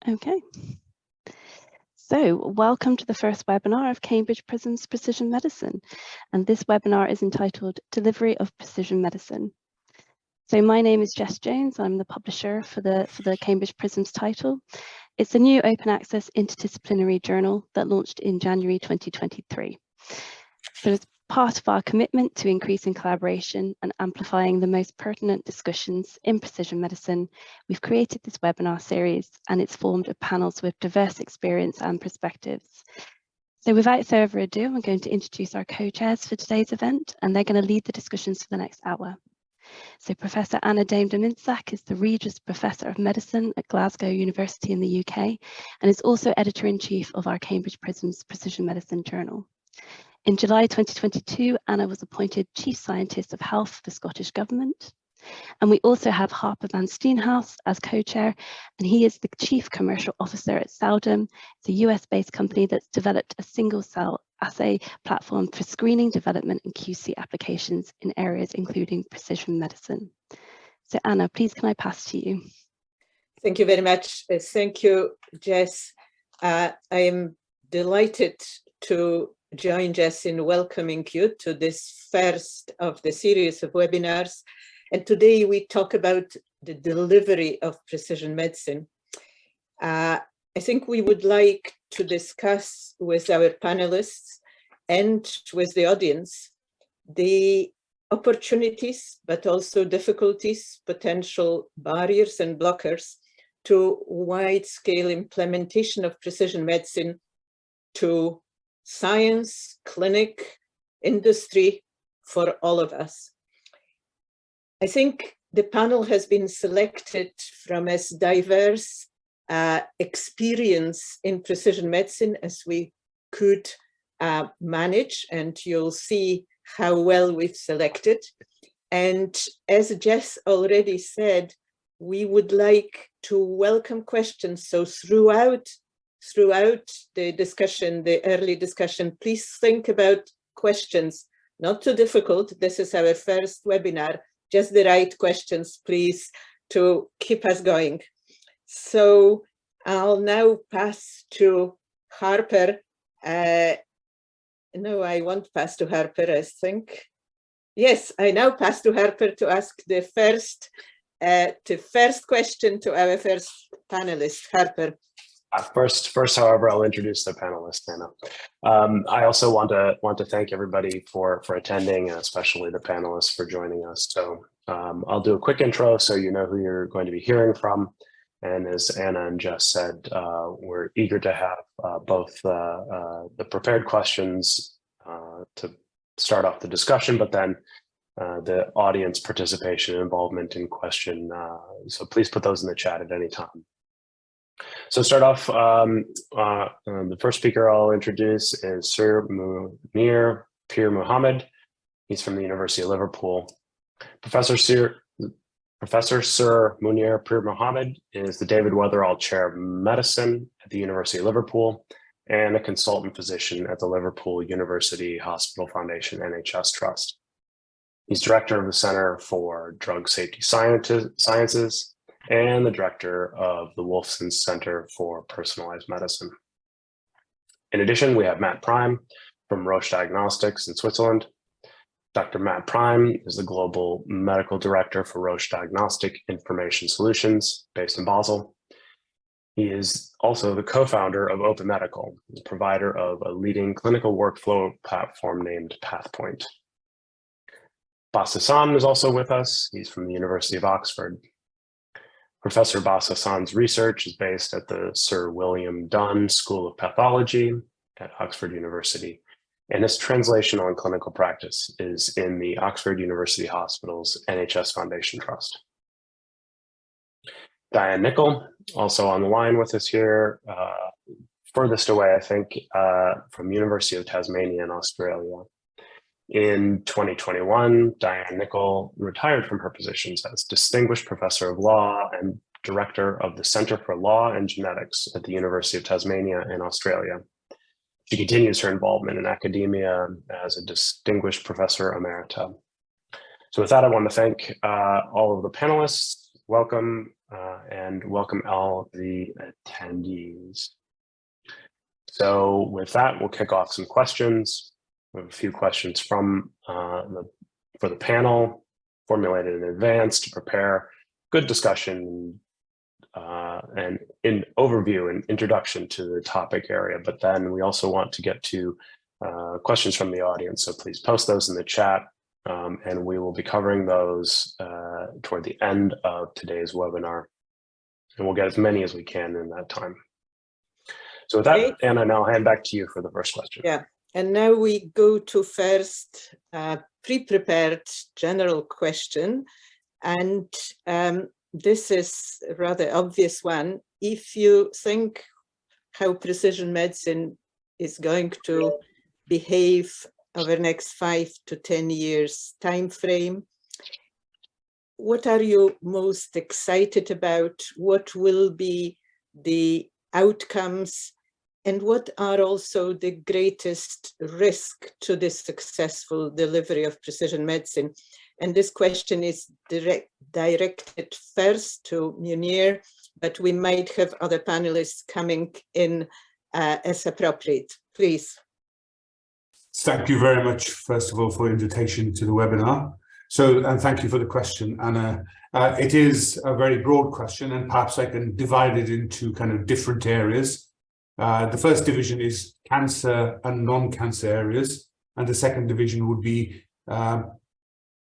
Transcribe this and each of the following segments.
Okay. So welcome to the first webinar of Cambridge Prisms Precision Medicine. And this webinar is entitled Delivery of Precision Medicine. So my name is Jess Jones. I'm the publisher for the Cambridge Prisms title. It's a new open access interdisciplinary journal that launched in January 2023. So as part of our commitment to increasing collaboration and amplifying the most pertinent discussions in precision medicine, we've created this webinar series, and it's formed of panels with diverse experience and perspectives. So without further ado, I'm going to introduce our co-chairs for today's event, and they're going to lead the discussions for the next hour. So Professor Anna Dame-de-Mintzak is the Regis Professor of Medicine at Glasgow University in the UK, and is also Editor-in-Chief of our Cambridge Prisms Precision Medicine Journal. In July 2022, Anna was appointed Chief Scientist of Health for the Scottish Government. And we also have Harper van Steenhuis as co-chair, and he is the Chief Commercial Officer at Seldom. It's a US-based company that's developed a single-cell assay platform for screening, development, and QC applications in areas including precision medicine. So Anna, please can I pass to you? Thank you very much. Thank you, Jess. I am delighted to join Jess in welcoming you to this first of the series of webinars. And today we talk about the delivery of precision medicine. I think we would like to discuss with our panelists and with the audience the opportunities, but also difficulties, potential barriers and blockers to wide-scale implementation of precision medicine to science, clinic, industry, for all of us. I think the panel has been selected from as diverse experience in precision medicine as we could manage, and you'll see how well we've selected. And as Jess already said, we would like to welcome questions. So throughout the discussion, the early discussion, please think about questions, not too difficult. This is our first webinar, just the right questions, please, to keep us going. So I'll now pass to Harper. No, I won't pass to Harper, I think. Yes, I now pass to Harper to ask the first question to our first panelist, Harper. First, however, I'll introduce the panelists, Anna. I also want to thank everybody for attending, and especially the panelists for joining us. So I'll do a quick intro so you know who you're going to be hearing from. And as Anna and Jess said, we're eager to have both the prepared questions to start off the discussion, but then the audience participation and involvement in question. So please put those in the chat at any time. So start off, the first speaker I'll introduce is Sir Munir Pir Mohammed. He's from the University of Liverpool. Professor Sir Munir Pir Mohammed is the David Weatherall Chair of Medicine at the University of Liverpool and a consultant physician at the Liverpool University Hospital Foundation NHS Trust. He's director of the Center for Drug Safety Sciences and the director of the Wolfson Center for Personalized Medicine. In addition, we have Matt Prime from Roche Diagnostics in Switzerland. Dr. Matt Prime is the Global Medical Director for Roche Diagnostic Information Solutions based in Basel. He is also the co-founder of Open Medical, the provider of a leading clinical workflow platform named PathPoint. Bas Hassan is also with us. He's from the University of Oxford. Professor Bas Hassan's research is based at the Sir William Dunn School of Pathology at Oxford University, and his translational and clinical practice is in the Oxford University Hospitals NHS Foundation Trust. Diane Nicol, also on the line with us here, furthest away, I think, from University of Tasmania in Australia. In 2021, Diane Nicol retired from her positions as Distinguished Professor of Law and Director of the Centre for Law and Genetics at the University of Tasmania in Australia. She continues her involvement in academia as a Distinguished Professor Emerita. So with that, I want to thank all of the panelists, welcome and welcome all the attendees. So with that, we'll kick off some questions. We have a few questions from for the panel, formulated in advance to prepare good discussion and in overview and introduction to the topic area. But then we also want to get to questions from the audience. So please post those in the chat and we will be covering those toward the end of today's webinar. And we'll get as many as we can in that time. So with that, Anna, now I'll hand back to you for the first question. Yeah, and now we go to first pre-prepared general question. And this is a rather obvious one. If you think how precision medicine is going to behave over the next 5 to 10 years time frame, what are you most excited about? What will be the outcomes? And what are also the greatest risk to the successful delivery of precision medicine? And this question is directed first to Munir, but we might have other panelists coming in as appropriate. Please. Thank you very much, first of all, for the invitation to the webinar. So, and thank you for the question, Anna. It is a very broad question, and perhaps I can divide it into kind of different areas. The first division is cancer and non-cancer areas, and the second division would be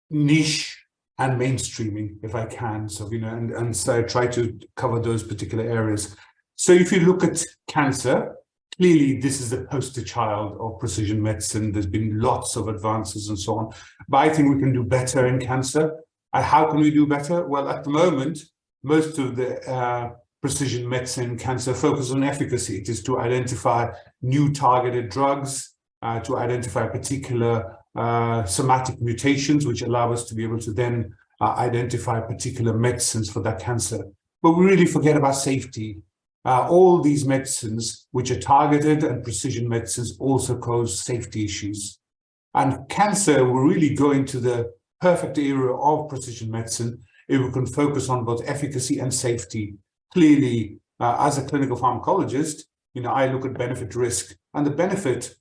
niche and mainstreaming, if I can. So, you know, and so I try to cover those particular areas. So if you look at cancer, clearly this is the poster child of precision medicine. There's been lots of advances and so on, but I think we can do better in cancer. And how can we do better? Well, at the moment, most of the precision medicine cancer focus on efficacy. It is to identify new targeted drugs, to identify particular somatic mutations, which allow us to be able to then identify particular medicines for that cancer. But we really forget about safety. All these medicines, which are targeted and precision medicines, also cause safety issues. And cancer will really go into the perfect area of precision medicine if we can focus on both efficacy and safety. Clearly, as a clinical pharmacologist, you know, I look at benefit risk, and the benefit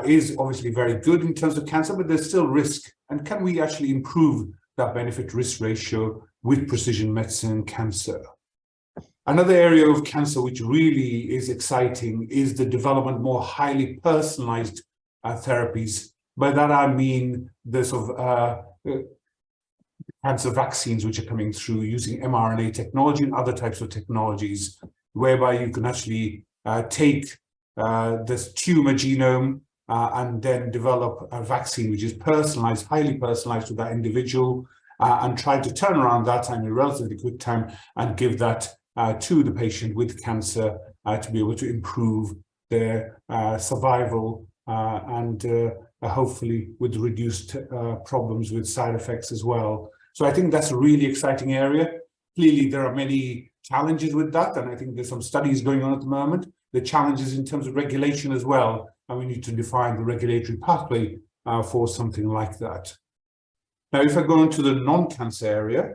is obviously very good in terms of cancer, but there's still risk. And can we actually improve that benefit risk ratio with precision medicine and cancer? Another area of cancer which really is exciting is the development of more highly personalized therapies. By that I mean the sort of cancer vaccines which are coming through using mRNA technology and other types of technologies, whereby you can actually take this tumor genome and then develop a vaccine which is personalized, highly personalized to that individual, and try to turn around that time in a relatively quick time and give that to the patient with cancer to be able to improve their survival and hopefully with reduced problems with side effects as well. So I think that's a really exciting area. Clearly, there are many challenges with that, and I think there's some studies going on at the moment. The challenges in terms of regulation as well, and we need to define the regulatory pathway for something like that. Now, if I go into the non-cancer area,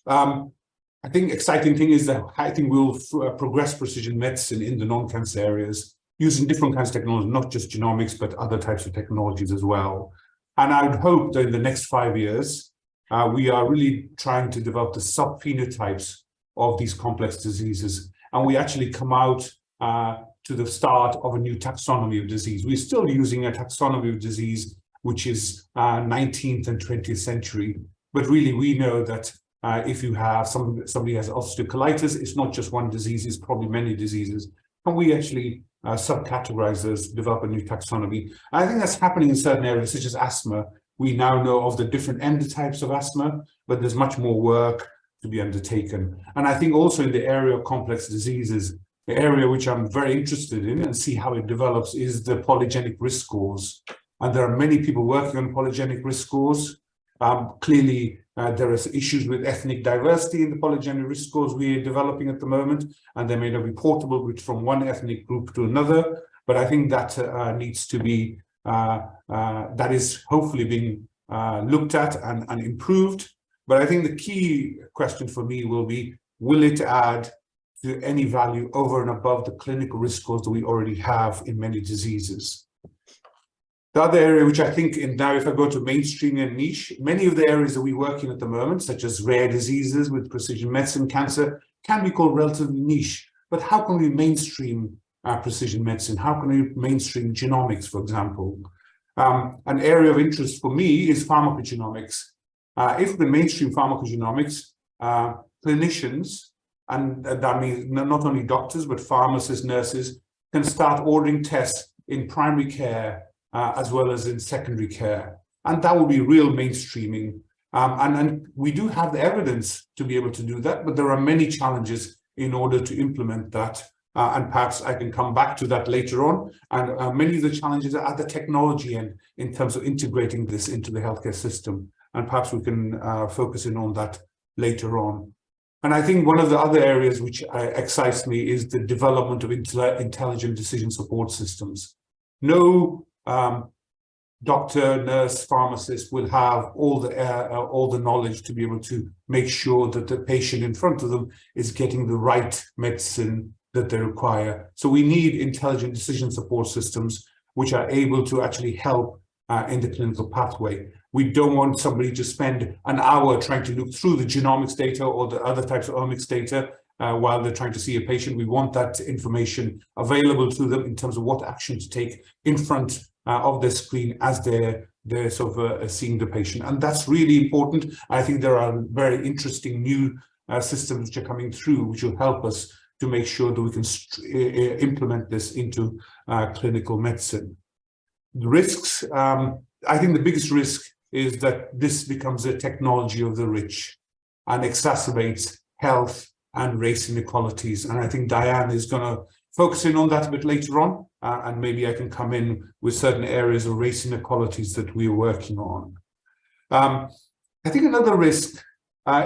I think exciting thing is that I think we'll progress precision medicine in the non-cancer areas using different kinds of technology, not just genomics, but other types of technologies as well. And I would hope that in the next 5 years, we are really trying to develop the subphenotypes of these complex diseases. And we actually come out to the start of a new taxonomy of disease. We're still using a taxonomy of disease, which is 19th and 20th century. But really, we know that if you have somebody has ulcerative colitis, it's not just one disease, it's probably many diseases. And we actually subcategorize those, develop a new taxonomy. And I think that's happening in certain areas, such as asthma. We now know of the different endotypes of asthma, but there's much more work to be undertaken. And I think also in the area of complex diseases, the area which I'm very interested in and see how it develops is the polygenic risk scores. And there are many people working on polygenic risk scores. Clearly, there are issues with ethnic diversity in the polygenic risk scores we're developing at the moment, and they may not be portable from one ethnic group to another. But I think that needs to be, that is hopefully being looked at and improved. But I think the key question for me will be, will it add to any value over and above the clinical risk scores that we already have in many diseases? The other area which I think, and now if I go to mainstream and niche, many of the areas that we work in at the moment, such as rare diseases with precision medicine, cancer, can be called relatively niche. But how can we mainstream precision medicine? How can we mainstream genomics, for example? An area of interest for me is pharmacogenomics. If the mainstream pharmacogenomics, clinicians, and that means not only doctors, but pharmacists, nurses, can start ordering tests in primary care as well as in secondary care. And that will be real mainstreaming. And we do have the evidence to be able to do that, but there are many challenges in order to implement that. And perhaps I can come back to that later on. And many of the challenges are at the technology end in terms of integrating this into the healthcare system. And perhaps we can focus in on that later on. And I think one of the other areas which excites me is the development of intelligent decision support systems. No doctor, nurse, pharmacist will have all the knowledge to be able to make sure that the patient in front of them is getting the right medicine that they require. So we need intelligent decision support systems which are able to actually help in the clinical pathway. We don't want somebody to spend an hour trying to look through the genomics data or the other types of omics data while they're trying to see a patient. We want that information available to them in terms of what action to take in front of their screen as they're sort of seeing the patient. And that's really important. I think there are very interesting new systems which are coming through, which will help us to make sure that we can implement this into clinical medicine. The risks, I think the biggest risk is that this becomes a technology of the rich and exacerbates health and race inequalities. And I think Diane is going to focus in on that a bit later on, and maybe I can come in with certain areas of race inequalities that we're working on. I think another risk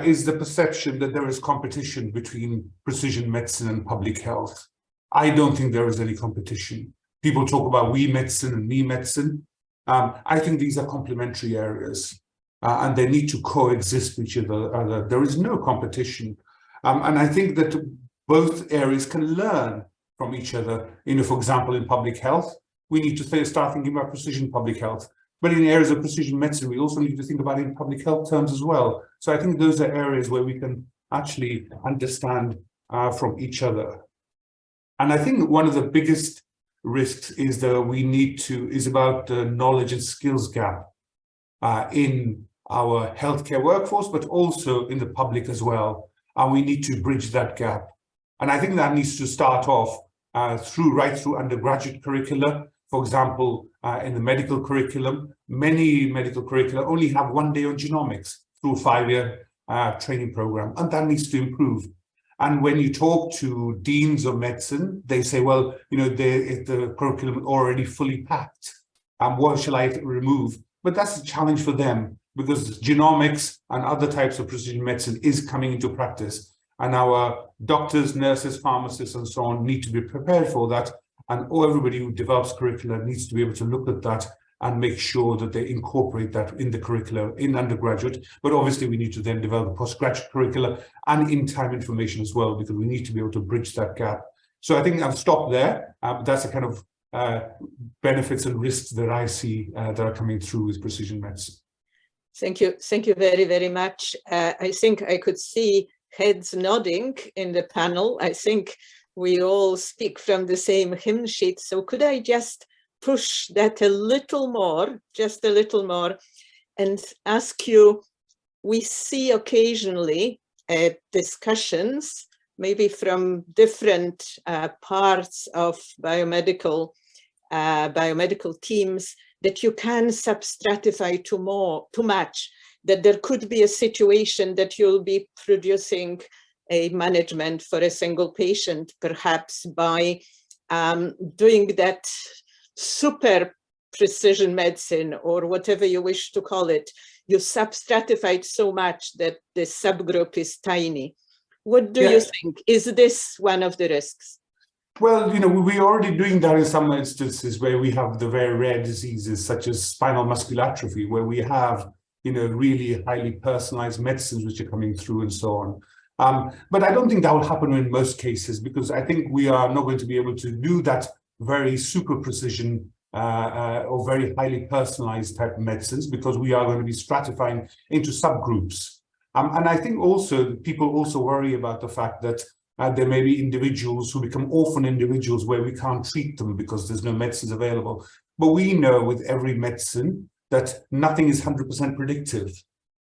is the perception that there is competition between precision medicine and public health. I don't think there is any competition. People talk about we medicine and me medicine. I think these are complementary areas and they need to coexist with each other. There is no competition. And I think that both areas can learn from each other. For example, in public health, we need to start thinking about precision public health. But in areas of precision medicine, we also need to think about it in public health terms as well. So I think those are areas where we can actually understand from each other. And I think one of the biggest risks is that is about the knowledge and skills gap in our healthcare workforce, but also in the public as well. And we need to bridge that gap. And I think that needs to start off right through undergraduate curricula. For example, in the medical curriculum, many medical curricula only have 1 day on genomics through a 5-year training program, and that needs to improve. And when you talk to deans of medicine, they say, well, the curriculum is already fully packed. What shall I remove? But that's a challenge for them because genomics and other types of precision medicine is coming into practice. And our doctors, nurses, pharmacists, and so on need to be prepared for that. And everybody who develops curricula needs to be able to look at that and make sure that they incorporate that in the curricula in undergraduate. But obviously we need to then develop postgraduate curricula and in-time information as well, because we need to be able to bridge that gap. So I think I'll stop there. That's the kind of benefits and risks that I see that are coming through with precision medicine. Thank you. Thank you very, very much. I think I could see heads nodding in the panel. I think we all speak from the same hymn sheet. So could I just push that a little more, just a little more, and ask you, we see occasionally discussions, maybe from different parts of biomedical teams, that you can substratify too much, that there could be a situation that you'll be producing a management for a single patient, perhaps by doing that super precision medicine or whatever you wish to call it. You substratified so much that the subgroup is tiny. What do you think? Is this one of the risks? Well, we're already doing that in some instances where we have the very rare diseases such as spinal muscular atrophy, where we have really highly personalized medicines which are coming through and so on. But I don't think that will happen in most cases, because I think we are not going to be able to do that very super precision or very highly personalized type of medicines, because we are going to be stratifying into subgroups. And I think also people also worry about the fact that there may be individuals who become orphan individuals where we can't treat them because there's no medicines available. But we know with every medicine that nothing is 100% predictive.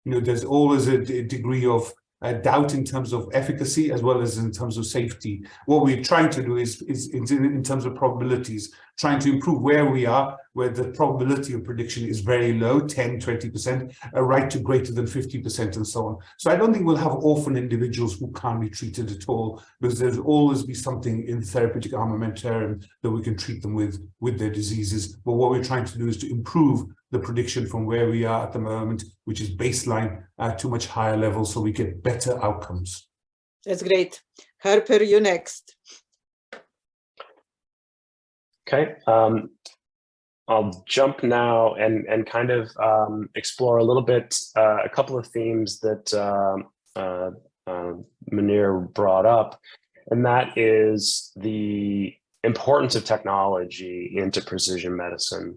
There's always a degree of doubt in terms of efficacy as well as in terms of safety. What we're trying to do is in terms of probabilities, trying to improve where we are, where the probability of prediction is very low, 10, 20%, right to greater than 50% and so on. So I don't think we'll have orphan individuals who can't be treated at all, because there's always be something in the therapeutic armamentarium that we can treat them with their diseases. But what we're trying to do is to improve the prediction from where we are at the moment, which is baseline, to much higher levels, so we get better outcomes. That's great. Harper, you next. Okay, I'll jump now and kind of explore a little bit a couple of themes that Munir brought up, and that is the importance of technology into precision medicine.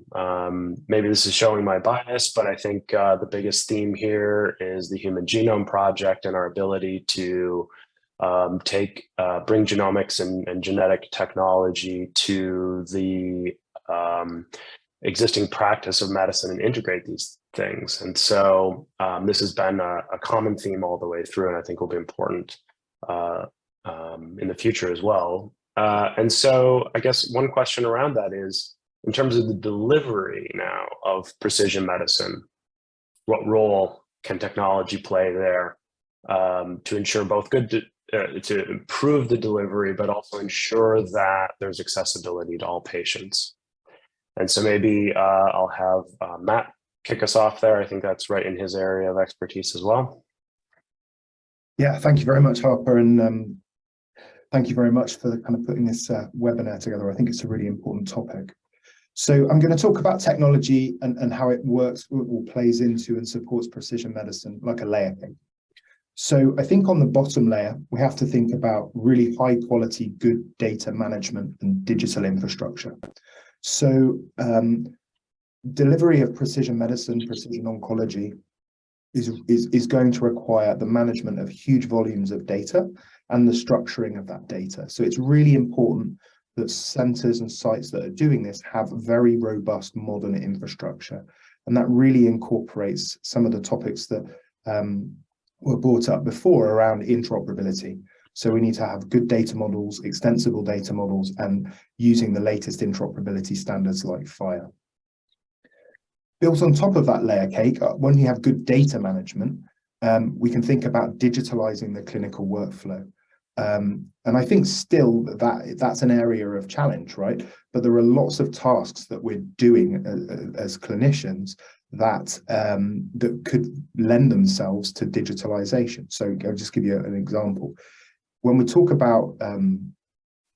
Maybe this is showing my bias, but I think the biggest theme here is the Human Genome Project and our ability to bring genomics and genetic technology to the existing practice of medicine and integrate these things. And so this has been a common theme all the way through, and I think will be important in the future as well. And so I guess one question around that is, in terms of the delivery now of precision medicine, what role can technology play there to ensure both to improve the delivery, but also ensure that there's accessibility to all patients? And so maybe I'll have Matt kick us off there. I think that's right in his area of expertise as well. Yeah, thank you very much, Harper, and thank you very much for kind of putting this webinar together. I think it's a really important topic. So I'm going to talk about technology and how it works or plays into and supports precision medicine like a layer cake. So I think on the bottom layer, we have to think about really high quality, good data management and digital infrastructure. So delivery of precision medicine, precision oncology is going to require the management of huge volumes of data and the structuring of that data. So it's really important that centers and sites that are doing this have very robust modern infrastructure. And that really incorporates some of the topics that were brought up before around interoperability. So we need to have good data models, extensible data models, and using the latest interoperability standards like FHIR. Built on top of that layer cake, when you have good data management, we can think about digitalizing the clinical workflow. And I think still that's an area of challenge, right? But there are lots of tasks that we're doing as clinicians that that could lend themselves to digitalization. So I'll just give you an example. When we talk about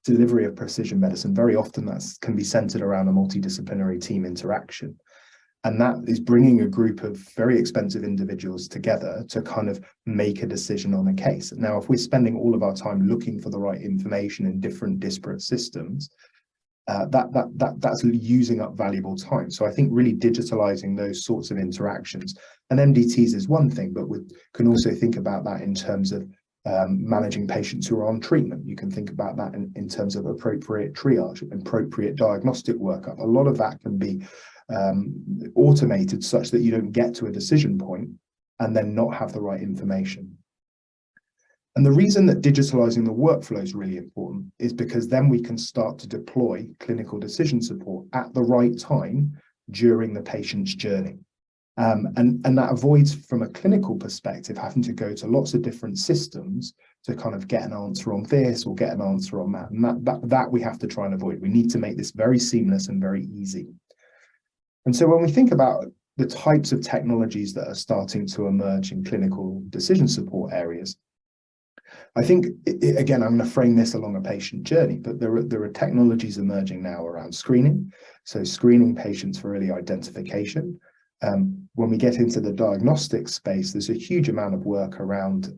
delivery of precision medicine, very often that can be centered around a multidisciplinary team interaction. And that is bringing a group of very expensive individuals together to kind of make a decision on a case. Now, if we're spending all of our time looking for the right information in different disparate systems, that's using up valuable time. So I think really digitalizing those sorts of interactions, and MDTs is one thing, but we can also think about that in terms of managing patients who are on treatment. You can think about that in terms of appropriate triage, appropriate diagnostic workup. A lot of that can be automated such that you don't get to a decision point and then not have the right information. And the reason that digitalizing the workflow is really important is because then we can start to deploy clinical decision support at the right time during the patient's journey. And that avoids, from a clinical perspective, having to go to lots of different systems to kind of get an answer on this or get an answer on that. And that we have to try and avoid. We need to make this very seamless and very easy. And so when we think about the types of technologies that are starting to emerge in clinical decision support areas, I think, again, I'm going to frame this along a patient journey, but there are technologies emerging now around screening. So screening patients for early identification, When we get into the diagnostic space, there's a huge amount of work around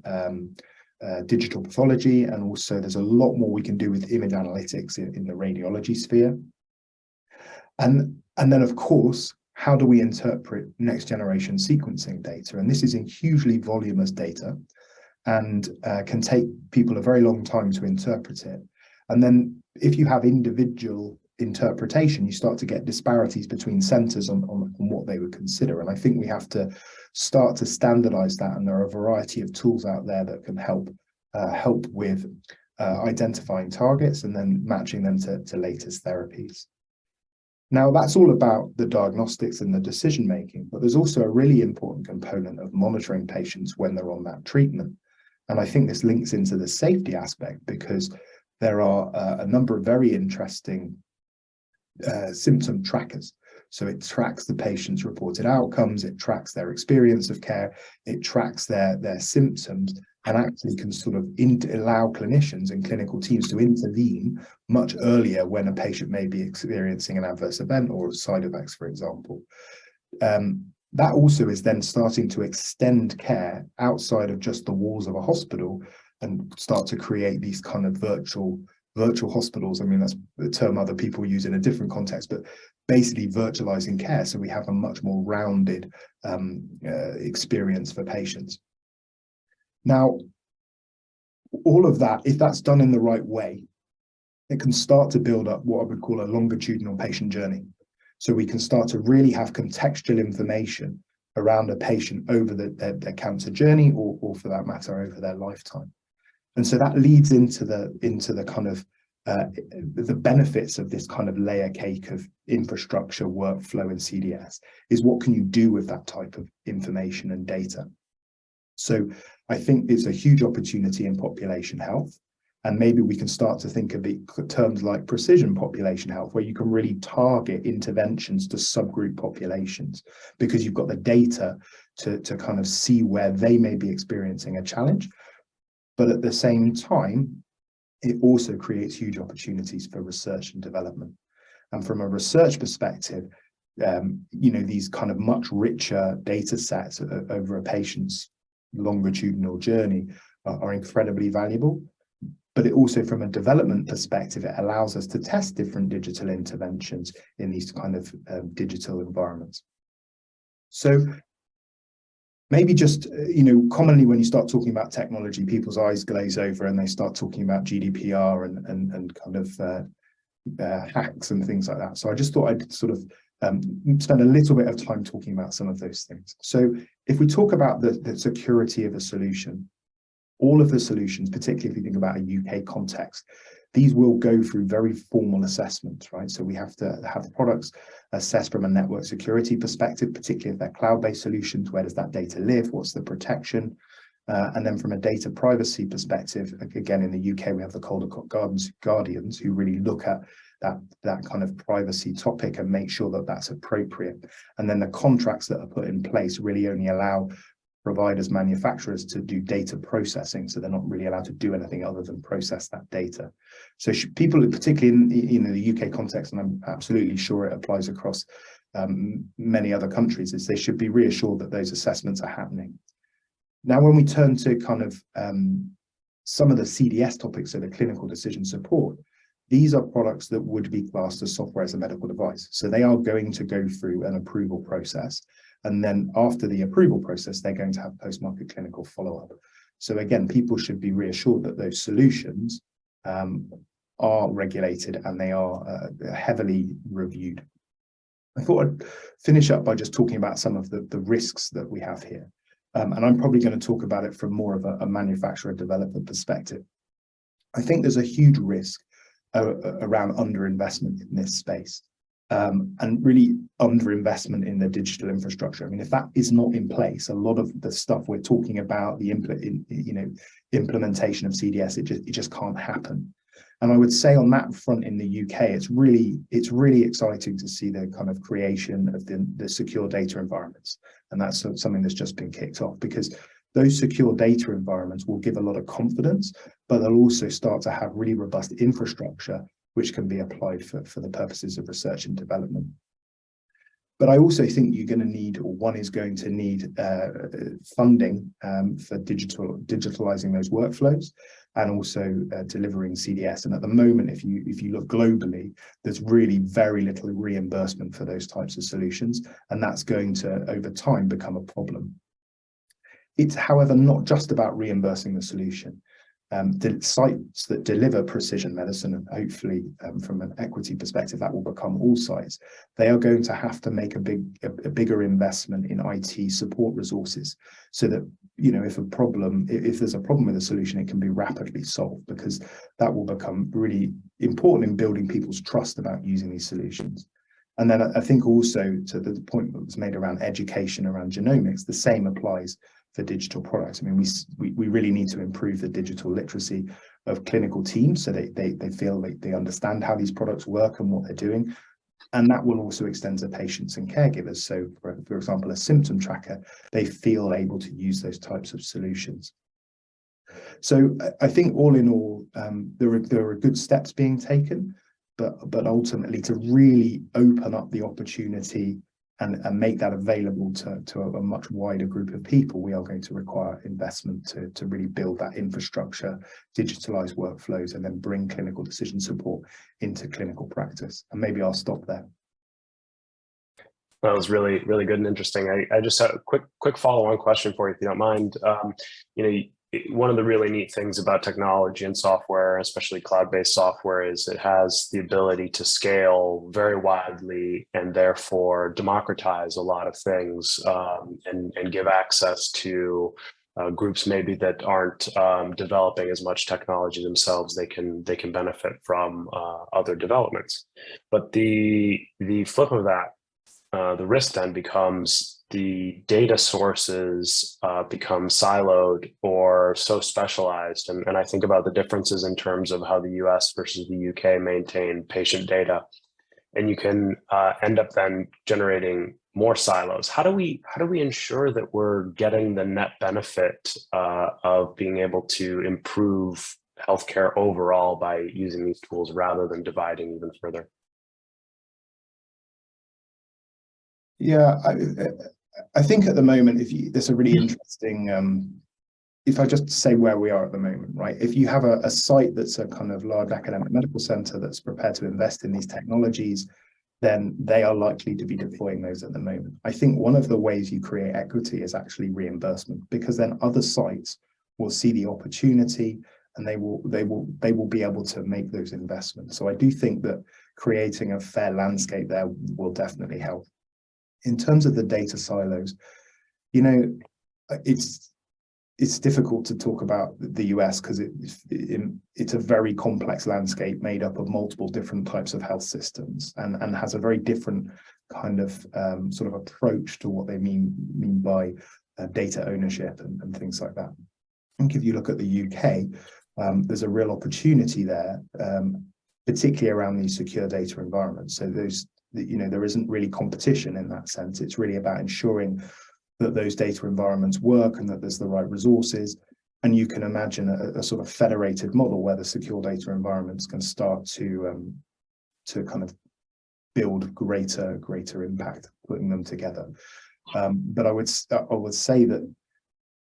digital pathology, and also there's a lot more we can do with image analytics in the radiology sphere. And then, of course, how do we interpret next generation sequencing data? And this is in hugely voluminous data and can take people a very long time to interpret it. And then if you have individual interpretation, you start to get disparities between centers on what they would consider. And I think we have to start to standardize that. And there are a variety of tools out there that can help with identifying targets and then matching them to latest therapies. Now, that's all about the diagnostics and the decision making, but there's also a really important component of monitoring patients when they're on that treatment. And I think this links into the safety aspect, because there are a number of very interesting symptom trackers. So it tracks the patient's reported outcomes, it tracks their experience of care, it tracks their symptoms, and actually can sort of allow clinicians and clinical teams to intervene much earlier when a patient may be experiencing an adverse event or side effects, for example. That also is then starting to extend care outside of just the walls of a hospital and start to create these kind of virtual hospitals. I mean, that's the term other people use in a different context, but basically virtualizing care, so we have a much more rounded experience for patients. Now, all of that, if that's done in the right way, it can start to build up what I would call a longitudinal patient journey. So we can start to really have contextual information around a patient over their cancer journey, or for that matter, over their lifetime. And so that leads into the kind of the benefits of this kind of layer cake of infrastructure, workflow, and CDS, is what can you do with that type of information and data. So I think it's a huge opportunity in population health, and maybe we can start to think of terms like precision population health, where you can really target interventions to subgroup populations, because you've got the data to kind of see where they may be experiencing a challenge. But at the same time, it also creates huge opportunities for research and development. And from a research perspective, these kind of much richer data sets over a patient's longitudinal journey are incredibly valuable. But it also, from a development perspective, it allows us to test different digital interventions in these kind of digital environments. So maybe just, commonly when you start talking about technology, people's eyes glaze over and they start talking about GDPR and kind of hacks and things like that. So I just thought I'd sort of spend a little bit of time talking about some of those things. So if we talk about the security of a solution, all of the solutions, particularly if you think about a UK context, these will go through very formal assessments, right? So we have to have products assessed from a network security perspective, particularly if they're cloud-based solutions. Where does that data live? What's the protection? And then from a data privacy perspective, again, in the UK, we have the Caldecott Guardians who really look at that kind of privacy topic and make sure that that's appropriate. And then the contracts that are put in place really only allow providers, manufacturers to do data processing, so they're not really allowed to do anything other than process that data. So people, particularly in the UK context, and I'm absolutely sure it applies across many other countries, is they should be reassured that those assessments are happening. Now, when we turn to kind of some of the CDS topics, so the clinical decision support, these are products that would be classed as software as a medical device. So they are going to go through an approval process. And then after the approval process, they're going to have post-market clinical follow-up. So again, people should be reassured that those solutions are regulated and they are heavily reviewed. I thought I'd finish up by just talking about some of the risks that we have here. And I'm probably going to talk about it from more of a manufacturer developer perspective. I think there's a huge risk around underinvestment in this space. And really underinvestment in the digital infrastructure. I mean, if that is not in place, a lot of the stuff we're talking about, the implementation of CDS, it just can't happen. And I would say on that front in the UK, it's really exciting to see the kind of creation of the secure data environments, and that's something that's just been kicked off, because those secure data environments will give a lot of confidence, but they'll also start to have really robust infrastructure which can be applied for the purposes of research and development. But I also think you're going to need, or one is going to need, funding for digitalizing those workflows, and also delivering CDS. And at the moment, if you look globally, there's really very little reimbursement for those types of solutions, and that's going to, over time, become a problem. It's, however, not just about reimbursing the solution. The sites that deliver precision medicine, and hopefully from an equity perspective, that will become all sites, they are going to have to make a bigger investment in IT support resources, so that, you know, if there's a problem with a solution, it can be rapidly solved, because that will become really important in building people's trust about using these solutions. And then I think also, to the point that was made around education around genomics, the same applies for digital products. I mean, we really need to improve the digital literacy of clinical teams, so they feel like they understand how these products work and what they're doing. And that will also extend to patients and caregivers. So for example, a symptom tracker, they feel able to use those types of solutions. So I think all in all, there are good steps being taken, but ultimately, to really open up the opportunity and make that available to a much wider group of people, we are going to require investment to really build that infrastructure, digitalize workflows, and then bring clinical decision support into clinical practice. And maybe I'll stop there. That was really, really good and interesting. I just have a quick follow-on question for you, if you don't mind. You know, one of the really neat things about technology and software, especially cloud-based software, is it has the ability to scale very widely and therefore democratize a lot of things, and give access to groups maybe that aren't developing as much technology themselves. They can benefit from other developments. But the flip of that, the risk then becomes the data sources become siloed or so specialized. And I think about the differences in terms of how the US versus the UK maintain patient data. And you can end up then generating more silos. How do we ensure that we're getting the net benefit of being able to improve healthcare overall by using these tools rather than dividing even further? Yeah, I think at the moment, there's a really interesting, if I just say where we are at the moment, right? If you have a site that's a kind of large academic medical center that's prepared to invest in these technologies, then they are likely to be deploying those at the moment. I think one of the ways you create equity is actually reimbursement, because then other sites will see the opportunity and they will be able to make those investments. So I do think that creating a fair landscape there will definitely help. In terms of the data silos, you know, it's difficult to talk about the US because it's a very complex landscape made up of multiple different types of health systems, and has a very different kind of sort of approach to what they mean by data ownership and things like that. I think if you look at the UK, there's a real opportunity there, particularly around these secure data environments. So you know, there isn't really competition in that sense. It's really about ensuring that those data environments work and that there's the right resources. And you can imagine a sort of federated model where the secure data environments can start to kind of build greater impact, putting them together. But I would say that,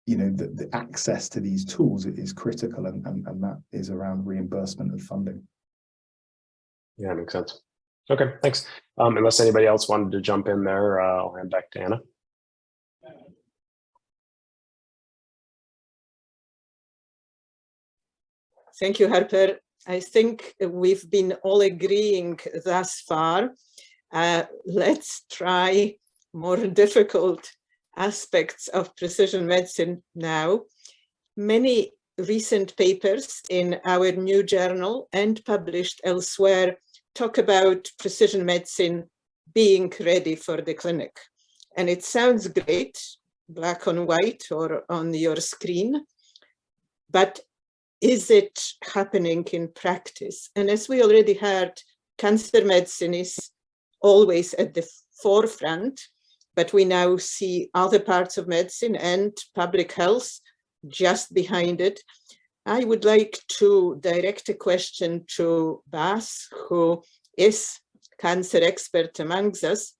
you know, the access to these tools is critical, and that is around reimbursement and funding. Yeah, that makes sense. Okay, thanks. Unless anybody else wanted to jump in there, I'll hand back to Anna. Thank you, Harper. I think we've been all agreeing thus far. Let's try more difficult aspects of precision medicine now. Many recent papers in our new journal and published elsewhere talk about precision medicine being ready for the clinic. And it sounds great, black on white or on your screen, but is it happening in practice? And as we already heard, cancer medicine is always at the forefront, but we now see other parts of medicine and public health just behind it. I would like to direct a question to Bas, who is cancer expert amongst us.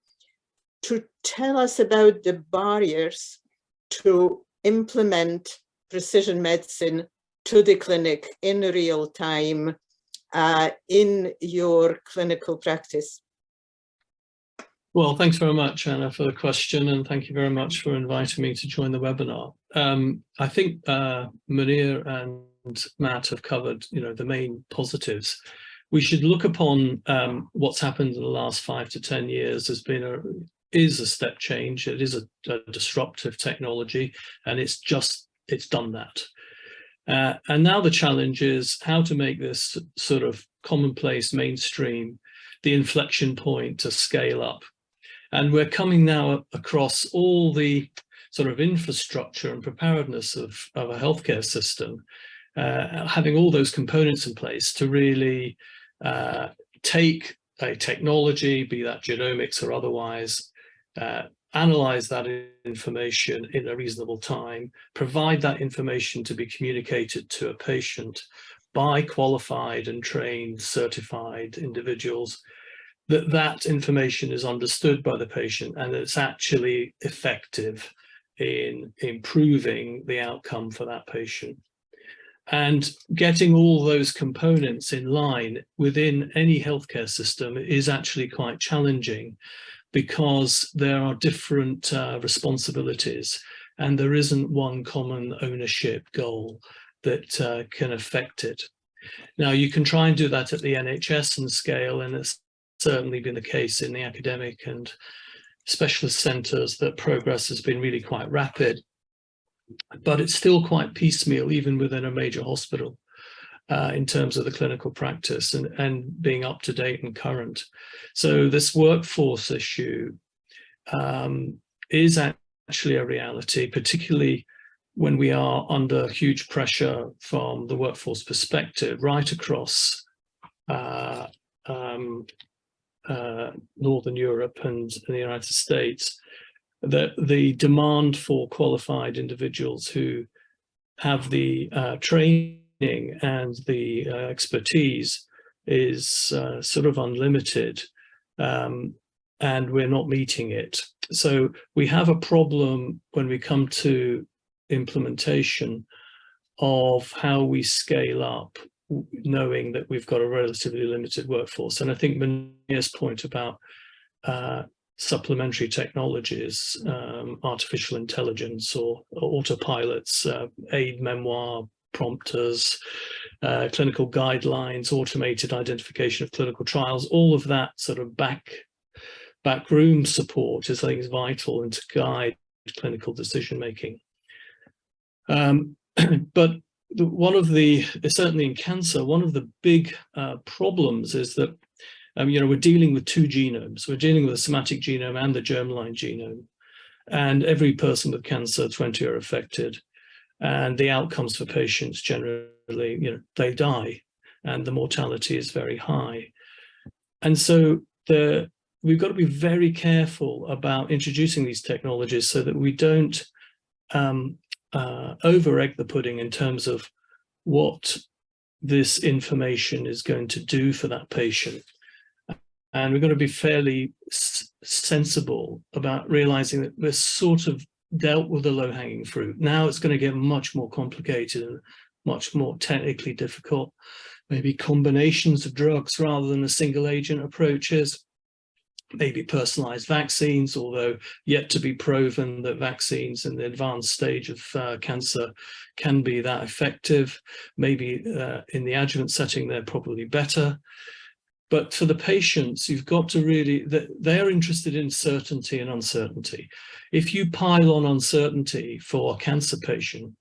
to tell us about the barriers to implement precision medicine to the clinic in real time in your clinical practice? Well, thanks very much, Anna, for the question, and thank you very much for inviting me to join the webinar. I think Munir and Matt have covered, the main positives. We should look upon what's happened in the last 5 to 10 years as is a step change. It is a disruptive technology, and it's done that. And now the challenge is how to make this sort of commonplace, mainstream, the inflection point to scale up. And we're coming now across all the sort of infrastructure and preparedness of a healthcare system, having all those components in place to really take a technology, be that genomics or otherwise, analyze that information in a reasonable time, provide that information to be communicated to a patient by qualified and trained, certified individuals, that information is understood by the patient and it's actually effective in improving the outcome for that patient. And getting all those components in line within any healthcare system is actually quite challenging, because there are different responsibilities and there isn't one common ownership goal that can affect it. Now, you can try and do that at the NHS and scale, and it's certainly been the case in the academic and specialist centres that progress has been really quite rapid, but it's still quite piecemeal even within a major hospital in terms of the clinical practice and being up to date and current. So this workforce issue is actually a reality, particularly when we are under huge pressure from the workforce perspective right across Northern Europe and the United States, that the demand for qualified individuals who have the training and the expertise is sort of unlimited, and we're not meeting it. So we have a problem when we come to implementation of how we scale up, knowing that we've got a relatively limited workforce. And I think Munir's point about supplementary technologies, artificial intelligence or autopilots, aid memoir prompters, clinical guidelines, automated identification of clinical trials, all of that sort of backroom support is, I think, is vital and to guide clinical decision making. But certainly in cancer, one of the big problems is that we're dealing with two genomes. We're dealing with the somatic genome and the germline genome, and every person with cancer, 20 are affected, and the outcomes for patients generally, they die, and the mortality is very high. And so we've got to be very careful about introducing these technologies so that we don't over-egg the pudding in terms of what this information is going to do for that patient. And we're going to be fairly sensible about realizing that we're sort of dealt with the low-hanging fruit. Now it's going to get much more complicated and much more technically difficult, maybe combinations of drugs rather than a single agent approaches, maybe personalized vaccines, although yet to be proven that vaccines in the advanced stage of cancer can be that effective. Maybe in the adjuvant setting, they're probably better. But for the patients, you've got to really, they're interested in certainty and uncertainty. If you pile on uncertainty for a cancer patient,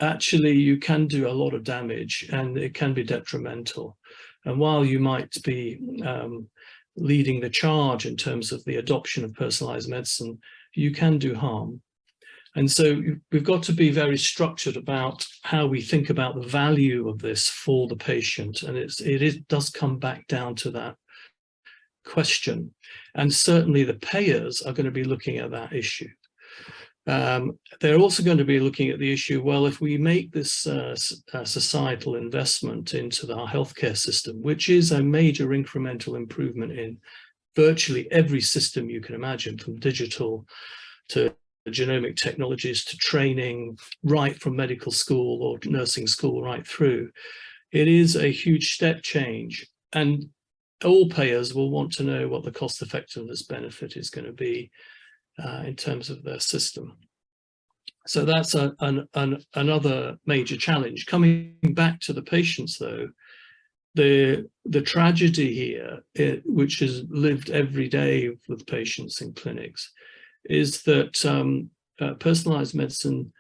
actually you can do a lot of damage and it can be detrimental. And while you might be leading the charge in terms of the adoption of personalized medicine, you can do harm. And so we've got to be very structured about how we think about the value of this for the patient. And it does come back down to that question. And certainly the payers are going to be looking at that issue. They're also going to be looking at the issue, well, if we make this societal investment into our healthcare system, which is a major incremental improvement in virtually every system you can imagine, from digital to genomic technologies to training, right from medical school or nursing school right through. It is a huge step change, and all payers will want to know what the cost effectiveness benefit is going to be in terms of their system. So that's another major challenge. Coming back to the patients, though, the tragedy here, which is lived every day with patients in clinics, is that personalized medicine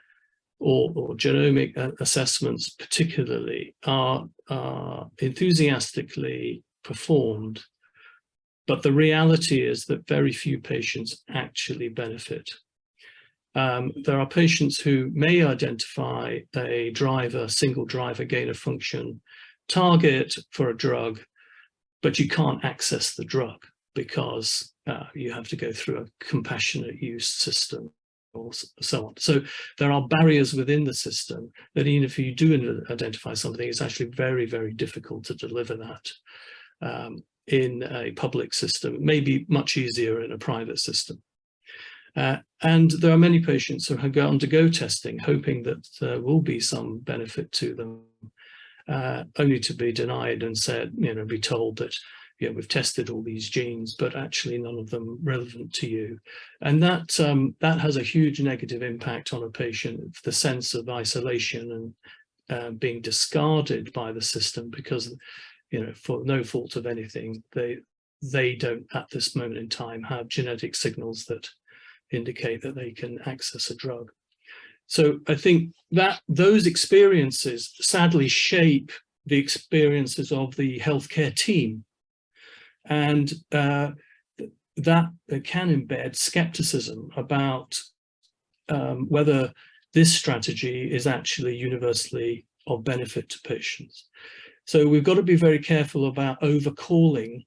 or genomic assessments particularly are enthusiastically performed, but the reality is that very few patients actually benefit. There are patients who may identify a single driver gain of function target for a drug, but you can't access the drug because you have to go through a compassionate use system or so on. So there are barriers within the system that even if you do identify something, it's actually very, very difficult to deliver that in a public system. It may be much easier in a private system. And there are many patients who undergo testing, hoping that there will be some benefit to them, only to be denied and said, be told that, we've tested all these genes, but actually none of them relevant to you. And that has a huge negative impact on a patient, the sense of isolation and being discarded by the system because, for no fault of anything, they don't at this moment in time have genetic signals that indicate that they can access a drug. So I think that those experiences sadly shape the experiences of the healthcare team. And that can embed skepticism about whether this strategy is actually universally of benefit to patients. So we've got to be very careful about overcalling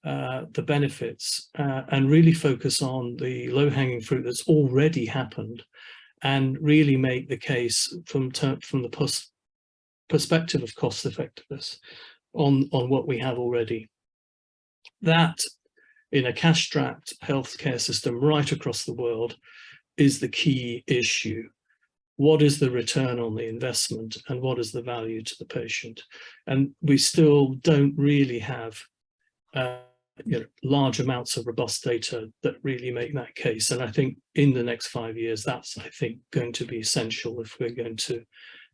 the benefits and really focus on the low-hanging fruit that's already happened, and really make the case from the perspective of cost effectiveness on what we have already. That, in a cash-strapped healthcare system right across the world, is the key issue. What is the return on the investment and what is the value to the patient? And we still don't really have large amounts of robust data that really make that case. And I think in the next 5 years, that's, I think, going to be essential if we're going to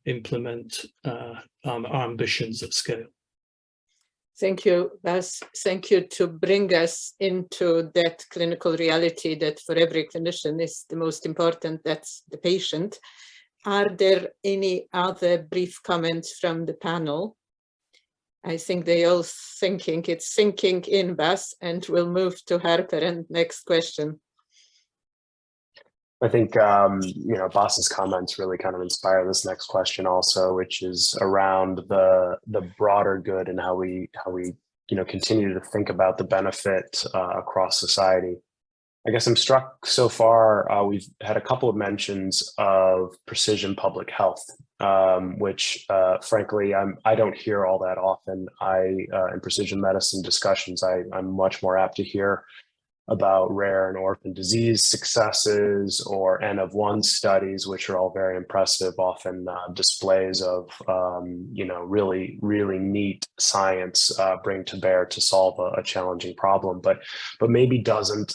implement our ambitions at scale. Thank you, Bas. Thank you to bring us into that clinical reality that for every clinician is the most important, that's the patient. Are there any other brief comments from the panel? I think they all thinking, it's sinking in, Bas, and we'll move to Harper and next question. I think, Bas's comments really kind of inspire this next question also, which is around the broader good and how we continue to think about the benefit across society. I guess I'm struck so far, we've had a couple of mentions of precision public health, which frankly, I don't hear all that often. In precision medicine discussions, I'm much more apt to hear about rare and orphan disease successes or N of 1 studies, which are all very impressive, often displays of, really, really neat science bring to bear to solve a challenging problem, but maybe doesn't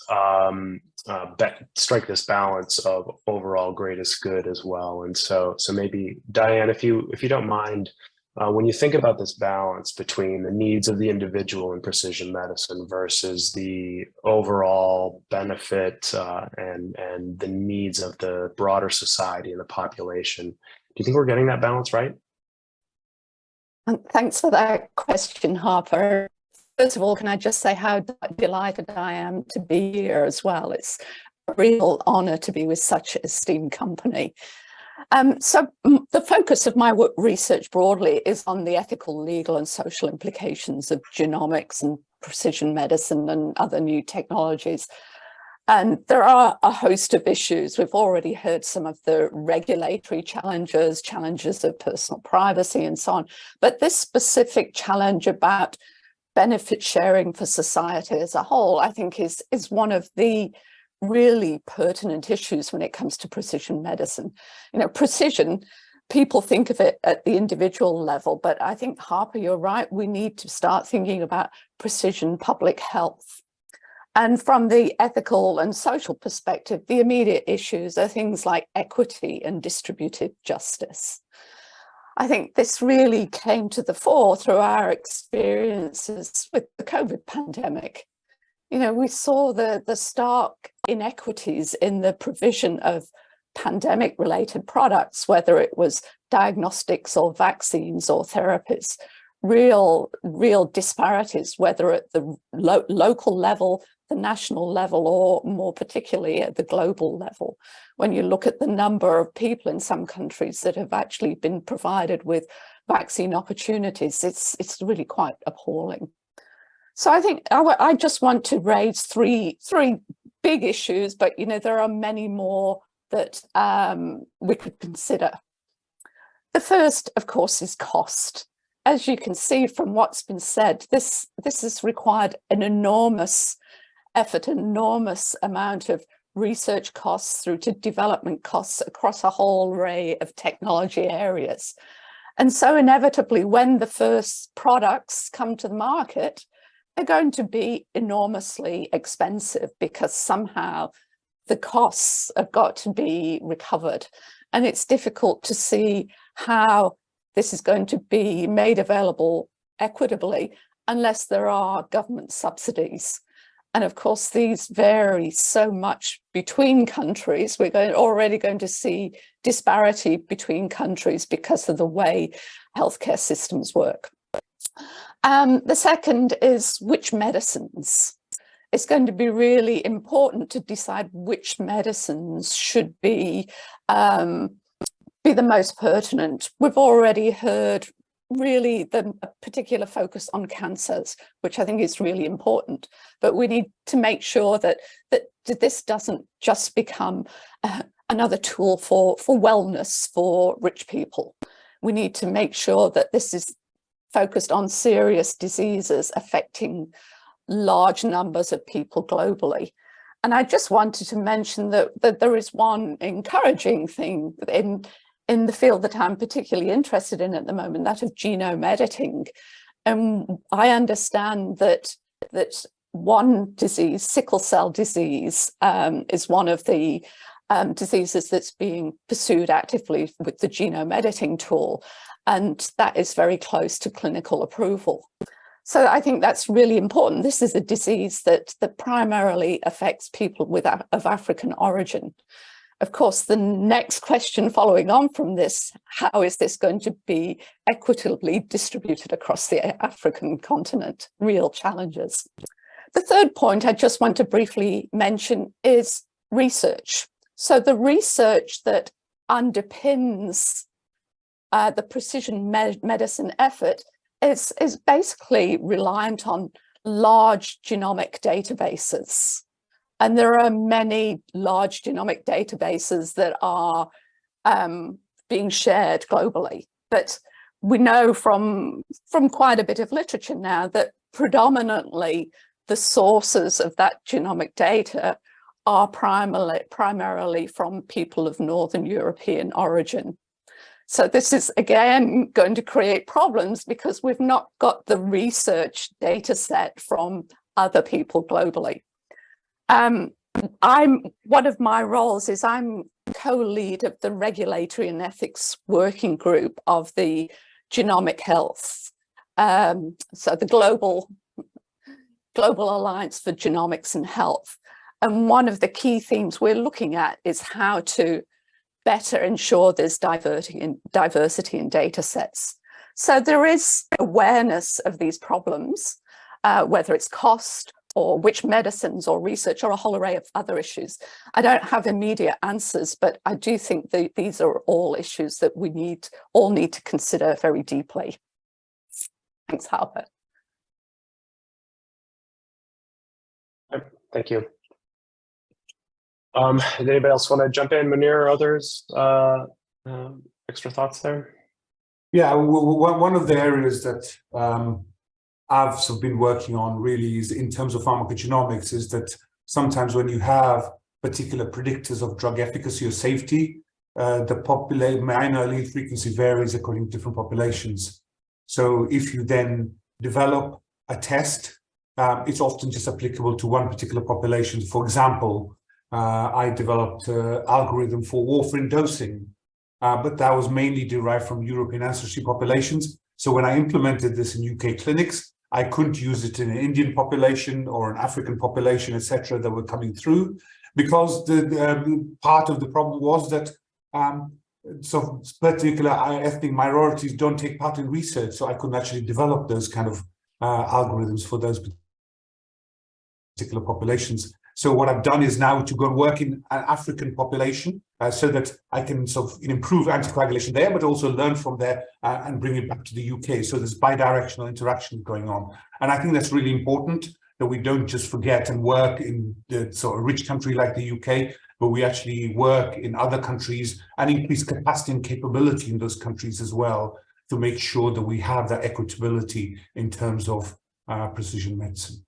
strike this balance of overall greatest good as well. And so maybe Diane, if you don't mind, when you think about this balance between the needs of the individual in precision medicine versus the overall benefit and the needs of the broader society and the population, do you think we're getting that balance right? Thanks for that question, Harper. First of all, can I just say how delighted I am to be here as well. It's a real honor to be with such an esteemed company. So the focus of my research broadly is on the ethical, legal and social implications of genomics and precision medicine and other new technologies. And there are a host of issues. We've already heard some of the regulatory challenges of personal privacy and so on. But this specific challenge about benefit sharing for society as a whole, I think is one of the really pertinent issues when it comes to precision medicine. You know, precision, people think of it at the individual level, but I think, Harper, you're right, we need to start thinking about precision public health. And from the ethical and social perspective, the immediate issues are things like equity and distributive justice. I think this really came to the fore through our experiences with the COVID pandemic. You know, we saw the stark inequities in the provision of pandemic-related products, whether it was diagnostics or vaccines or therapies, real disparities, whether at the local level, the national level, or more particularly at the global level. When you look at the number of people in some countries that have actually been provided with vaccine opportunities, it's really quite appalling. So I think I just want to raise three big issues, but you know, there are many more that we could consider. The first, of course, is cost. As you can see from what's been said, this has required an enormous effort, an enormous amount of research costs through to development costs across a whole array of technology areas. And so inevitably, when the first products come to the market, they're going to be enormously expensive because somehow the costs have got to be recovered. And it's difficult to see how this is going to be made available equitably unless there are government subsidies. And of course, these vary so much between countries. We're already going to see disparity between countries because of the way healthcare systems work. The second is which medicines. It's going to be really important to decide which medicines should be the most pertinent. We've already heard really the particular focus on cancers, which I think is really important, but we need to make sure that this doesn't just become another tool for wellness for rich people. We need to make sure that this is focused on serious diseases affecting large numbers of people globally. And I just wanted to mention that there is one encouraging thing in the field that I'm particularly interested in at the moment, that of genome editing. And I understand that one disease, sickle cell disease, is one of the diseases that's being pursued actively with the genome editing tool. And that is very close to clinical approval. So I think that's really important. This is a disease that primarily affects people of African origin. Of course, the next question following on from this, how is this going to be equitably distributed across the African continent? Real challenges. The third point I just want to briefly mention is research. So the research that underpins the precision medicine effort is basically reliant on large genomic databases. And there are many large genomic databases that are being shared globally. But we know from quite a bit of literature now that predominantly the sources of that genomic data are primarily from people of Northern European origin. So this is, again, going to create problems because we've not got the research data set from other people globally. One of my roles is I'm co-lead of the Regulatory and Ethics Working Group of the Genomic Health, so the Global Alliance for Genomics and Health. And one of the key themes we're looking at is how to better ensure there's diversity in data sets. So there is awareness of these problems, whether it's cost or which medicines or research or a whole array of other issues. I don't have immediate answers, but I do think that these are all issues that we all need to consider very deeply. Thanks, Harper. Thank you. Did anybody else want to jump in, Munir or others? Extra thoughts there? Yeah, one of the areas that I've sort of been working on really is in terms of pharmacogenomics is that sometimes when you have particular predictors of drug efficacy or safety, the minor allele frequency varies according to different populations. So if you then develop a test, it's often just applicable to one particular population. For example, I developed an algorithm for warfarin dosing, but that was mainly derived from European ancestry populations. So when I implemented this in UK clinics, I couldn't use it in an Indian population or an African population, etc., that were coming through, because the part of the problem was that so particular ethnic minorities don't take part in research, so I couldn't actually develop those kind of algorithms for those particular populations. So what I've done is now to go and work in an African population so that I can sort of improve anticoagulation there, but also learn from there and bring it back to the UK. So there's bidirectional interaction going on. And I think that's really important, that we don't just forget and work in the sort of rich country like the UK, but we actually work in other countries and increase capacity and capability in those countries as well, to make sure that we have that equitability in terms of precision medicine.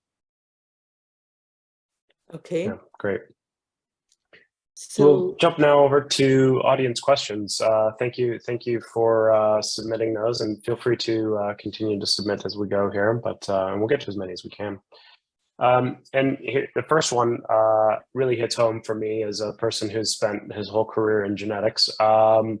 Okay. Yeah, great. So We'll jump now over to audience questions. Thank you for submitting those, and feel free to continue to submit as we go here, but and we'll get to as many as we can. And here, the first one really hits home for me as a person who's spent his whole career in genetics. The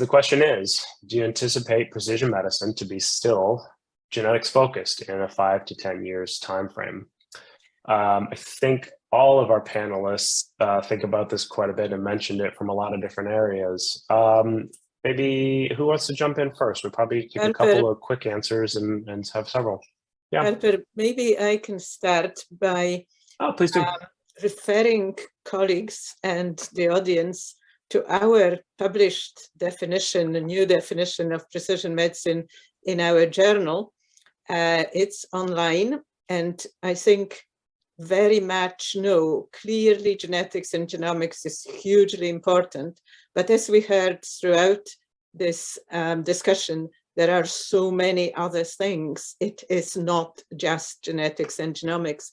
question is, do you anticipate precision medicine to be still genetics focused in a 5 to 10 years time frame? I think all of our panelists think about this quite a bit and mentioned it from a lot of different areas. Maybe who wants to jump in first? We'll probably take a couple of quick answers and have several. Yeah. Maybe I can start by please do. Referring colleagues and the audience to our published definition, a new definition of precision medicine in our journal. It's online, and I think very much know clearly genetics and genomics is hugely important. But as we heard throughout this discussion, there are so many other things. It is not just genetics and genomics.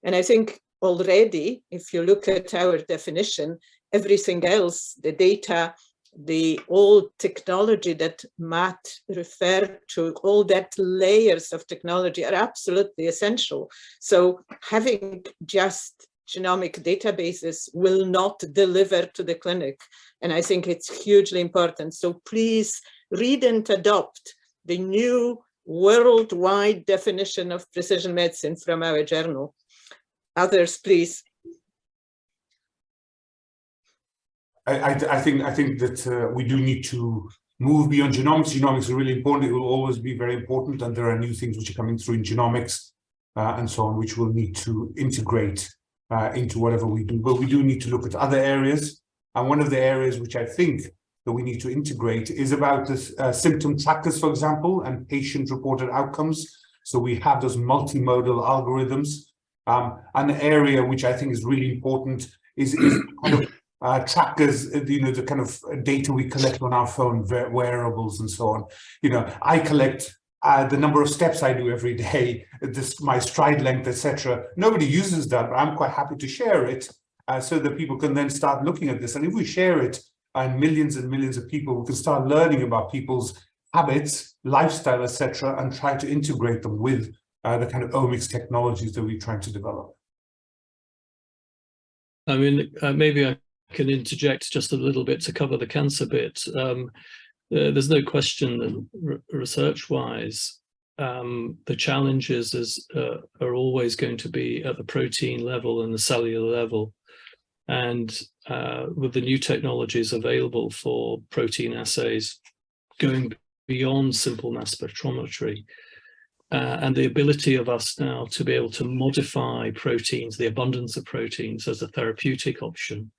And I think already, if you look at our definition, everything else, the data, the old technology that Matt referred to, all that layers of technology are absolutely essential. So having just genomic databases will not deliver to the clinic. And I think it's hugely important. So please read and adopt the new worldwide definition of precision medicine from our journal. Others, please. I think that we do need to move beyond genomics. Genomics are really important. It will always be very important, and there are new things which are coming through in genomics and so on, which we'll need to integrate into whatever we do. But we do need to look at other areas, and one of the areas which I think that we need to integrate is about this symptom trackers, for example, and patient-reported outcomes. So we have those multimodal algorithms. An area which I think is really important is kind of trackers, the kind of data we collect on our phone, wearables and so on. I collect the number of steps I do every day, my stride length, etc. Nobody uses that, but I'm quite happy to share it so that people can then start looking at this. And if we share it and millions of people, we can start learning about people's habits, lifestyle, etc., and try to integrate them with the kind of omics technologies that we're trying to develop. I mean, maybe I can interject just a little bit to cover the cancer bit. There's no question that research-wise, the challenges are always going to be at the protein level and the cellular level. And with the new technologies available for protein assays going beyond simple mass spectrometry, and the ability of us now to be able to modify proteins, the abundance of proteins as a therapeutic option,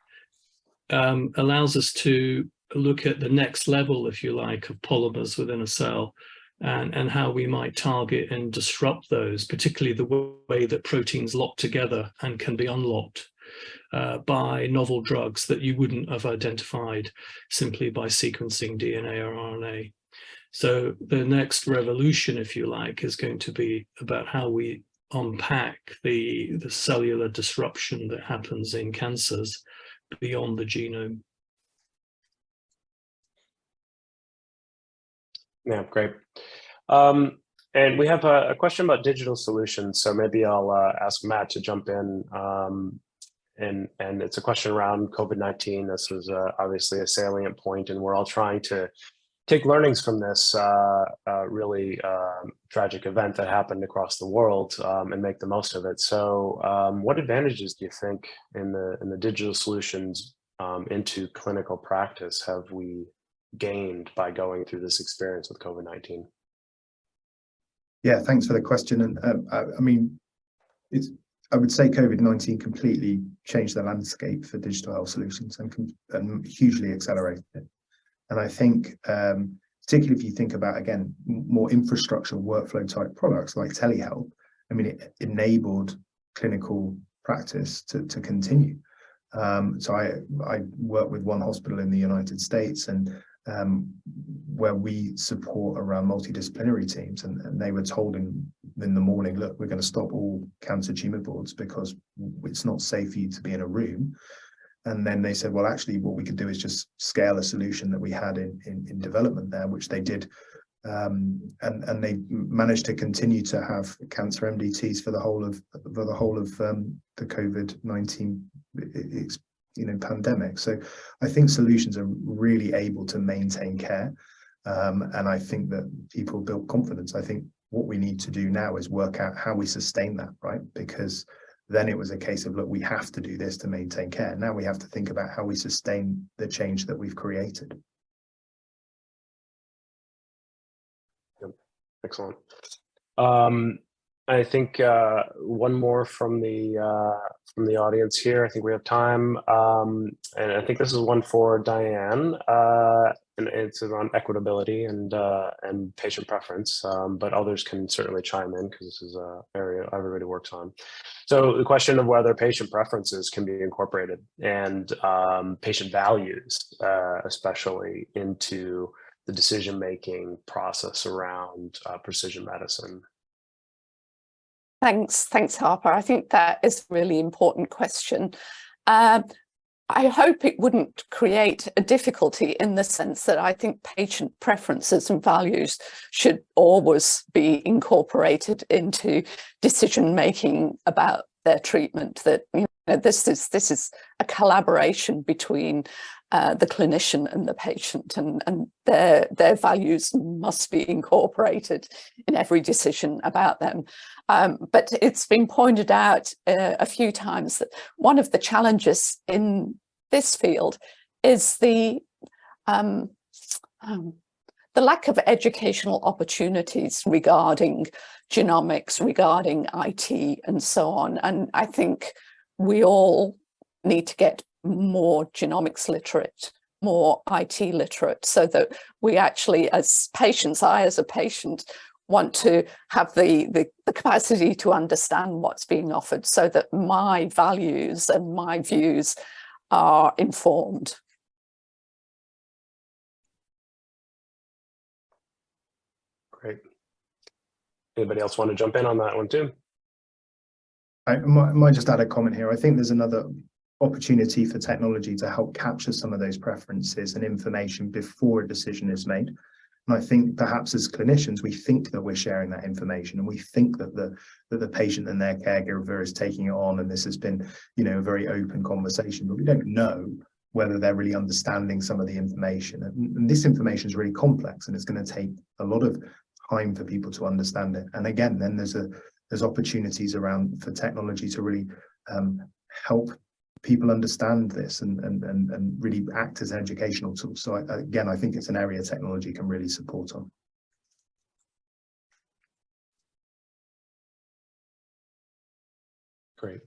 allows us to look at the next level, if you like, of polymers within a cell, and how we might target and disrupt those, particularly the way that proteins lock together and can be unlocked by novel drugs that you wouldn't have identified simply by sequencing DNA or RNA. So the next revolution, if you like, is going to be about how we unpack the cellular disruption that happens in cancers beyond the genome. Yeah, great. And we have a question about digital solutions. So maybe I'll ask Matt to jump in. And it's a question around COVID-19. This was obviously a salient point, and we're all trying to take learnings from this really tragic event that happened across the world and make the most of it. So what advantages do you think in the digital solutions into clinical practice have we gained by going through this experience with COVID-19? Yeah, thanks for the question. And I mean, I would say COVID-19 completely changed the landscape for digital health solutions and hugely accelerated it. And I think, particularly if you think about, again, more infrastructure workflow type products like telehealth, I mean, it enabled clinical practice to continue. So I work with one hospital in the United States, and where we support around multidisciplinary teams, and they were told in the morning, look, we're going to stop all cancer tumor boards because it's not safe for you to be in a room. And then they said, well, actually, what we could do is just scale a solution that we had in development there, which they did. And they managed to continue to have cancer MDTs for the whole of the COVID-19 pandemic. So I think solutions are really able to maintain care. And I think that people build confidence. I think what we need to do now is work out how we sustain that, right? Because then it was a case of, look, we have to do this to maintain care. Now we have to think about how we sustain the change that we've created. Excellent. I think one more from the audience here. I think we have time, and I think this is one for Diane, and it's around equitability and patient preference. But others can certainly chime in because this is an area everybody works on. So the question of whether patient preferences can be incorporated and patient values, especially into the decision-making process around precision medicine. Thanks, Harper. I think that is a really important question. I hope it wouldn't create a difficulty in the sense that I think patient preferences and values should always be incorporated into decision-making about their treatment. That this is a collaboration between the clinician and the patient, and their values must be incorporated in every decision about them. But it's been pointed out a few times that one of the challenges in this field is the lack of educational opportunities regarding genomics, regarding IT, and so on. And I think we all need to get more genomics literate, more IT literate, so that we actually, as patients, I as a patient, want to have the capacity to understand what's being offered so that my values and my views are informed. Great. Anybody else want to jump in on that one too? I might just add a comment here. I think there's another opportunity for technology to help capture some of those preferences and information before a decision is made. And I think perhaps as clinicians, we think that we're sharing that information, and we think that the patient and their caregiver is taking it on, and this has been, a very open conversation, but we don't know whether they're really understanding some of the information. And this information is really complex, and it's going to take a lot of time for people to understand it. And again, then there's opportunities around for technology to really help people understand this and really act as an educational tool. So again, I think it's an area technology can really support on. Great.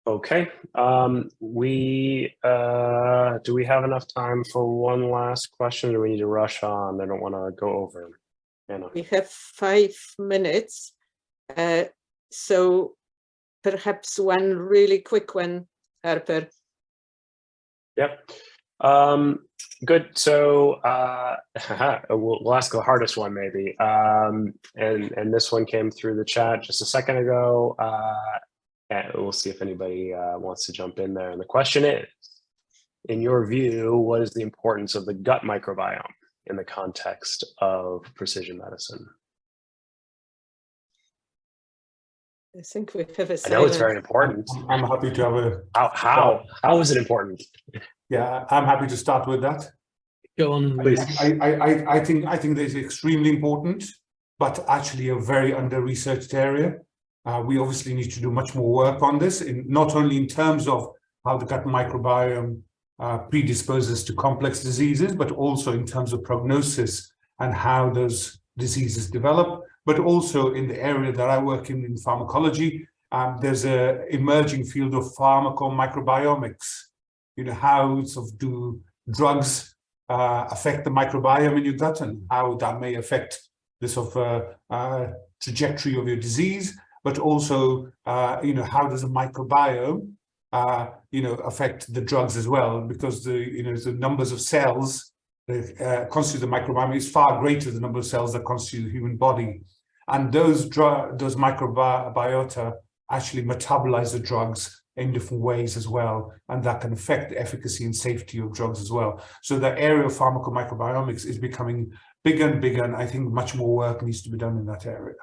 Okay. Do we have enough time for one last question, or do we need to rush on? I don't want to go over. Anna. We have 5 minutes. So perhaps one really quick one, Harper. Yep. Good. So we'll ask the hardest one maybe. And this one came through the chat just a second ago. And we'll see if anybody wants to jump in there. And the question is, in your view, what is the importance of the gut microbiome in the context of precision medicine? I think we have a I know it's very important. I'm happy to have a. How is it important? Yeah, I'm happy to start with that. Go on, Please. I think this is extremely important, but actually a very under-researched area. We obviously need to do much more work on this, not only in terms of how the gut microbiome predisposes to complex diseases, but also in terms of prognosis and how those diseases develop, but also in the area that I work in pharmacology. There's an emerging field of pharmacomicrobiomics. You know, how sort of do drugs affect the microbiome in your gut, and how that may affect the sort of trajectory of your disease, but also, you know, how does the microbiome, you know, affect the drugs as well, because the numbers of cells that constitute the microbiome is far greater than the number of cells that constitute the human body, and those microbiota actually metabolize the drugs in different ways as well, and that can affect the efficacy and safety of drugs as well. So the area of pharmacomicrobiomics is becoming bigger and bigger, and I think much more work needs to be done in that area.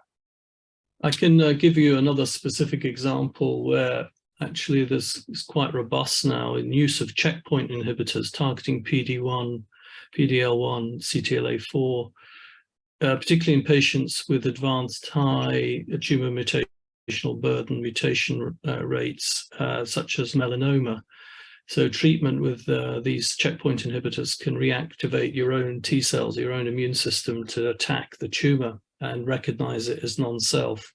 I can give you another specific example where actually this is quite robust now in use of checkpoint inhibitors targeting PD-1, PD-L1, CTLA-4, particularly in patients with advanced high tumor mutational burden mutation rates, such as melanoma. So treatment with these checkpoint inhibitors can reactivate your own T cells, your own immune system, to attack the tumor and recognize it as non-self.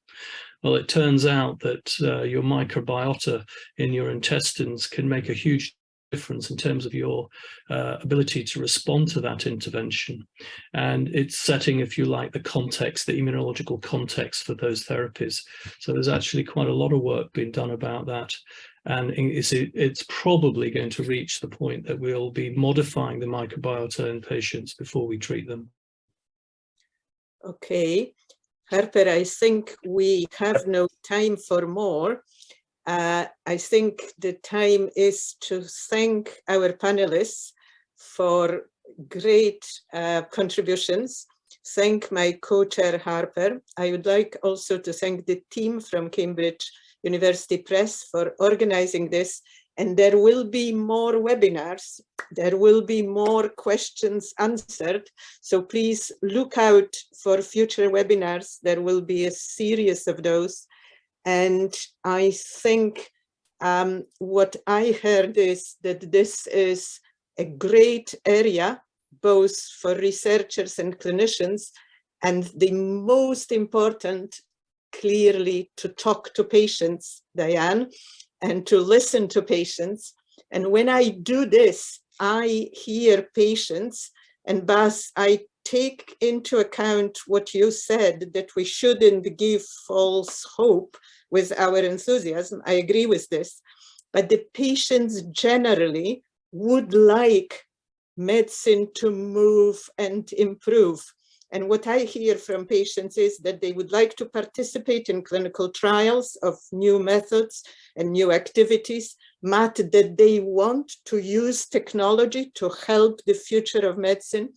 Well, it turns out that your microbiota in your intestines can make a huge difference in terms of your ability to respond to that intervention. And it's setting, if you like, the context, the immunological context for those therapies. So there's actually quite a lot of work being done about that. And it's probably going to reach the point that we'll be modifying the microbiota in patients before we treat them. Okay, Harper, I think we have no time for more. I think the time is to thank our panelists for great contributions. Thank my co-chair Harper. I would like also to thank the team from Cambridge University Press for organizing this. And there will be more webinars. There will be more questions answered. So please look out for future webinars. There will be a series of those. And I think what I heard is that this is a great area, both for researchers and clinicians, and the most important, clearly, to talk to patients, Diane, and to listen to patients. And when I do this, I hear patients, and Bas, I take into account what you said, that we shouldn't give false hope with our enthusiasm. I agree with this, but the patients generally would like medicine to move and improve. And what I hear from patients is that they would like to participate in clinical trials of new methods and new activities, that they want to use technology to help the future of medicine.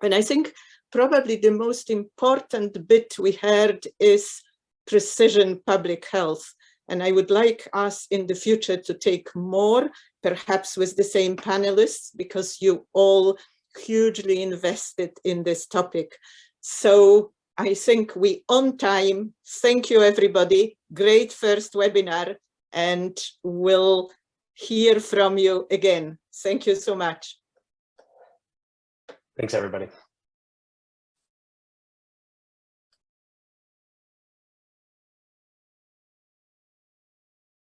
And I think probably the most important bit we heard is precision public health. And I would like us in the future to take more, perhaps with the same panelists, because you all hugely invested in this topic. So I think we on time. Thank you, everybody. Great first webinar, and we'll hear from you again. Thank you so much. Thanks, everybody.